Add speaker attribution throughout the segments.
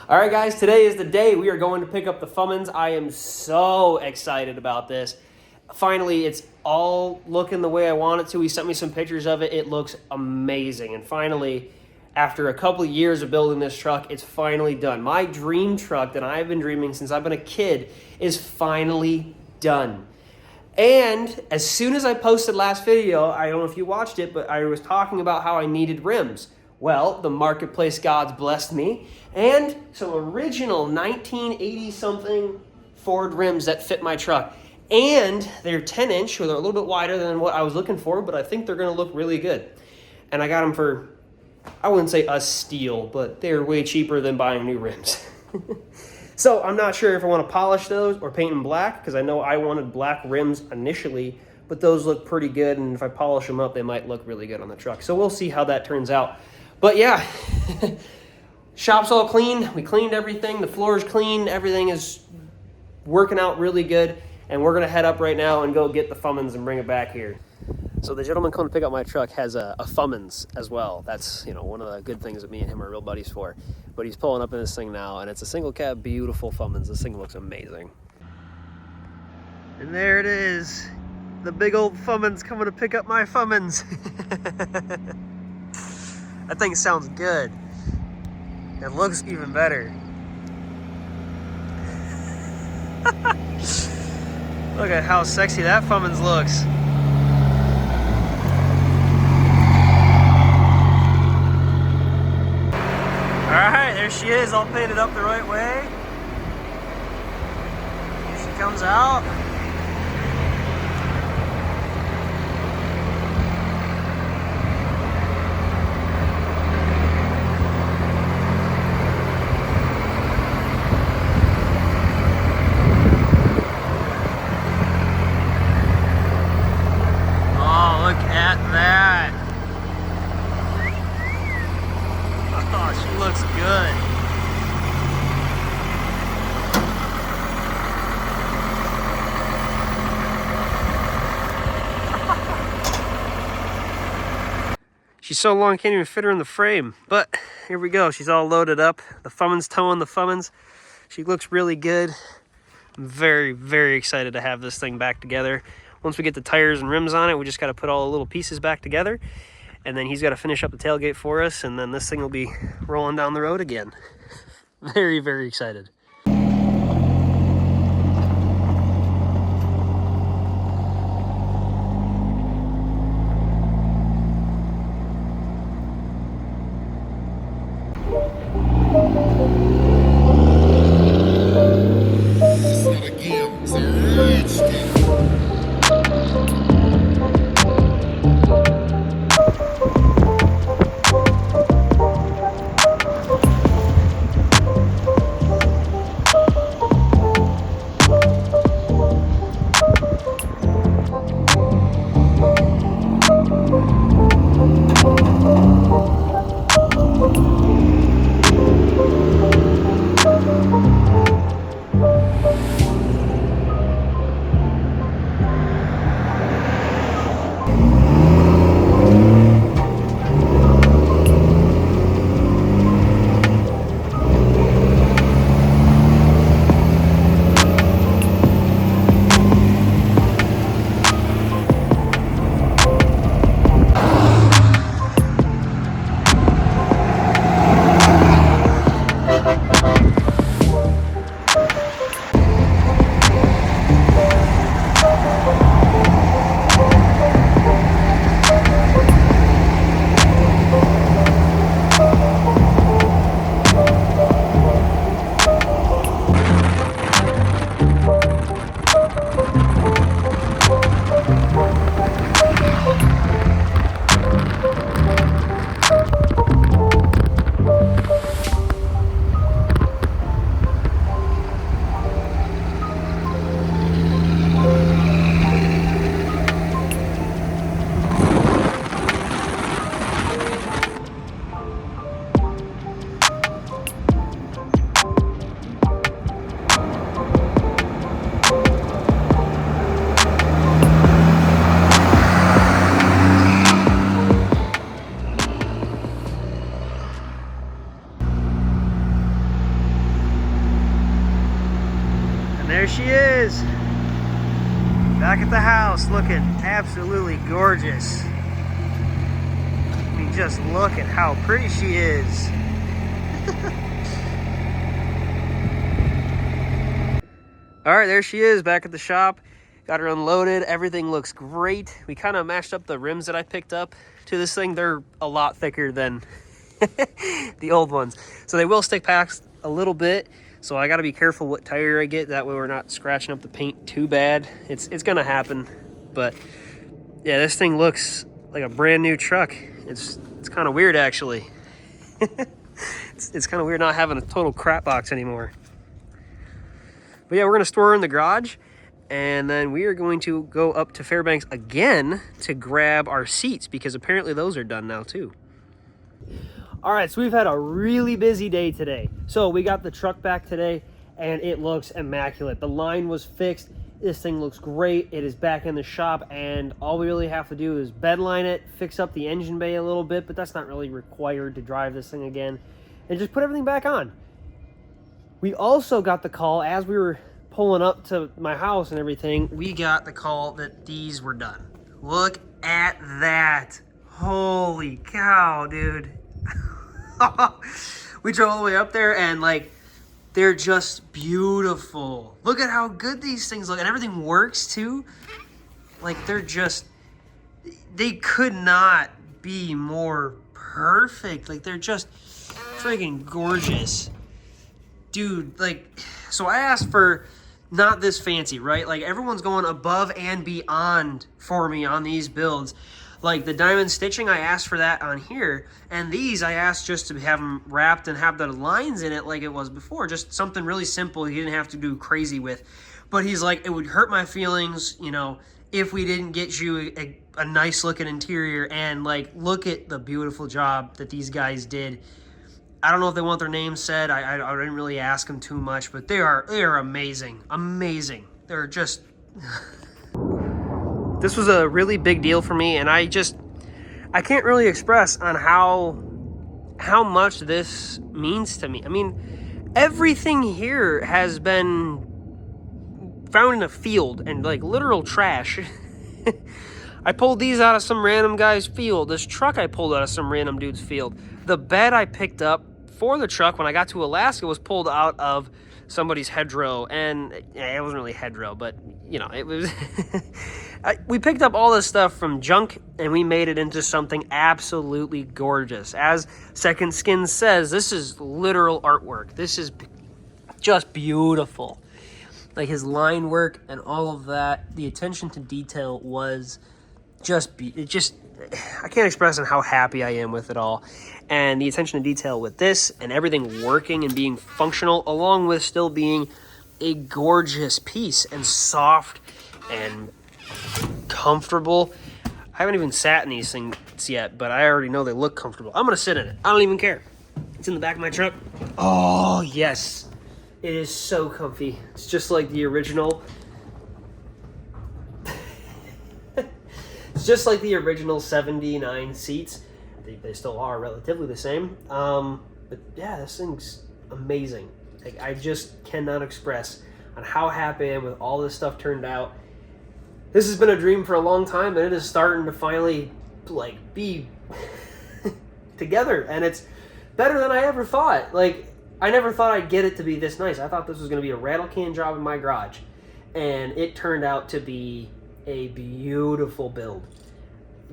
Speaker 1: All right, guys, today is the day we are going to pick up the Fummins. I am so excited about this. Finally, it's all looking the way I want it to. He sent me some pictures of it. It looks amazing. And finally, after a couple of years of building this truck, it's finally done. My dream truck that I've been dreaming since I've been a kid is finally done. And as soon as I posted last video, I don't know if you watched it, but I was talking about how I needed rims. Well, the marketplace gods blessed me, and some original 1980-something Ford rims that fit my truck. And they're 10-inch, so they're a little bit wider than what I was looking for, but I think they're going to look really good. And I got them for, I wouldn't say a steal, but they're way cheaper than buying new rims. So I'm not sure if I want to polish those or paint them black, because I know I wanted black rims initially, but those look pretty good, and if I polish them up, they might look really good on the truck. So we'll see how that turns out. But yeah, shop's all clean. We cleaned everything. The floor is clean. Everything is working out really good. And we're going to head up right now and go get the Fummins and bring it back here. So the gentleman coming to pick up my truck has a Fummins as well. That's, one of the good things that me and him are real buddies for. But he's pulling up in this thing now, and it's a single cab, beautiful Fummins. This thing looks amazing. And there it is. The big old Fummins coming to pick up my Fummins. That thing sounds good. It looks even better. Look at how sexy that Fummins looks. Alright, there she is, all painted up the right way. Here she comes out. Look at that. Oh, she looks good. She's so long, I can't even fit her in the frame. But here we go. She's all loaded up. The Fummins towing the Fummins. She looks really good. I'm very, very excited to have this thing back together. Once we get the tires and rims on it, we just got to put all the little pieces back together. And then he's got to finish up the tailgate for us. And then this thing will be rolling down the road again. Very, very excited. There she is. Back at the house, looking absolutely gorgeous. I mean, just look at how pretty she is. All right, there she is back at the shop. Got her unloaded. Everything looks great. We kind of matched up the rims that I picked up to this thing. They're a lot thicker than the old ones. So they will stick past a little bit. So I got to be careful what tire I get. That way we're not scratching up the paint too bad. It's going to happen. But yeah, this thing looks like a brand new truck. It's kind of weird, actually. It's kind of weird not having a total crap box anymore. But yeah, we're going to store her in the garage. And then we are going to go up to Fairbanks again to grab our seats, because apparently those are done now too. All right, so we've had a really busy day today. So we got the truck back today and it looks immaculate. The line was fixed. This thing looks great. It is back in the shop, and all we really have to do is bedline it, fix up the engine bay a little bit, but that's not really required to drive this thing again, and just put everything back on. We also got the call as we were pulling up to my house and everything. We got the call that these were done. Look at that. Holy cow, dude. We drove all the way up there and like, they're just beautiful. Look at how good these things look, and everything works too. Like, they could not be more perfect. Like, they're just freaking gorgeous. Dude, like, so I asked for not this fancy, right? Like, everyone's going above and beyond for me on these builds. Like, the diamond stitching, I asked for that on here. And these, I asked just to have them wrapped and have the lines in it like it was before. Just something really simple he didn't have to do crazy with. But he's like, it would hurt my feelings, you know, if we didn't get you a nice looking interior. And, like, look at the beautiful job that these guys did. I don't know if they want their names said. I didn't really ask them too much, but they are amazing. Amazing. They're just... This was a really big deal for me, and I can't really express on how much this means to me. I mean, everything here has been found in a field and like literal trash. I pulled these out of some random guy's field. This truck I pulled out of some random dude's field. The bed I picked up for the truck when I got to Alaska was pulled out of somebody's hedgerow, and it wasn't really hedgerow, but you know, it was. We picked up all this stuff from junk and we made it into something absolutely gorgeous. As Second Skin says, this is literal artwork. This is just beautiful. Like, his line work and all of that, the attention to detail was I can't express on how happy I am with it all. And the attention to detail with this and everything working and being functional, along with still being a gorgeous piece and soft and comfortable. I haven't even sat in these things yet, but I already know they look comfortable. I'm gonna sit in it. I don't even care. It's in the back of my truck. Oh, yes. It is so comfy. It's just like the original. It's just like the original 79 seats. They still are relatively the same. But yeah, this thing's amazing. Like, I just cannot express on how happy I am with all this stuff turned out. This has been a dream for a long time, and it is starting to finally, like, be together. And it's better than I ever thought. Like, I never thought I'd get it to be this nice. I thought this was going to be a rattle can job in my garage. And it turned out to be a beautiful build.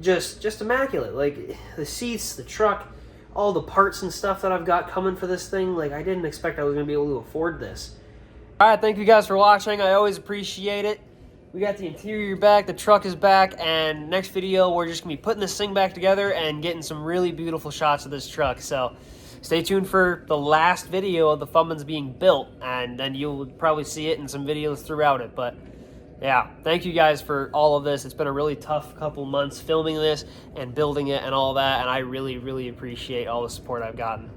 Speaker 1: Just immaculate. Like, the seats, the truck, all the parts and stuff that I've got coming for this thing. Like, I didn't expect I was going to be able to afford this. All right, thank you guys for watching. I always appreciate it. We got the interior back, the truck is back, and next video we're just going to be putting this thing back together and getting some really beautiful shots of this truck. So stay tuned for the last video of the Fummins being built, and then you'll probably see it in some videos throughout it. But yeah, thank you guys for all of this. It's been a really tough couple months filming this and building it and all that, and I really, really appreciate all the support I've gotten.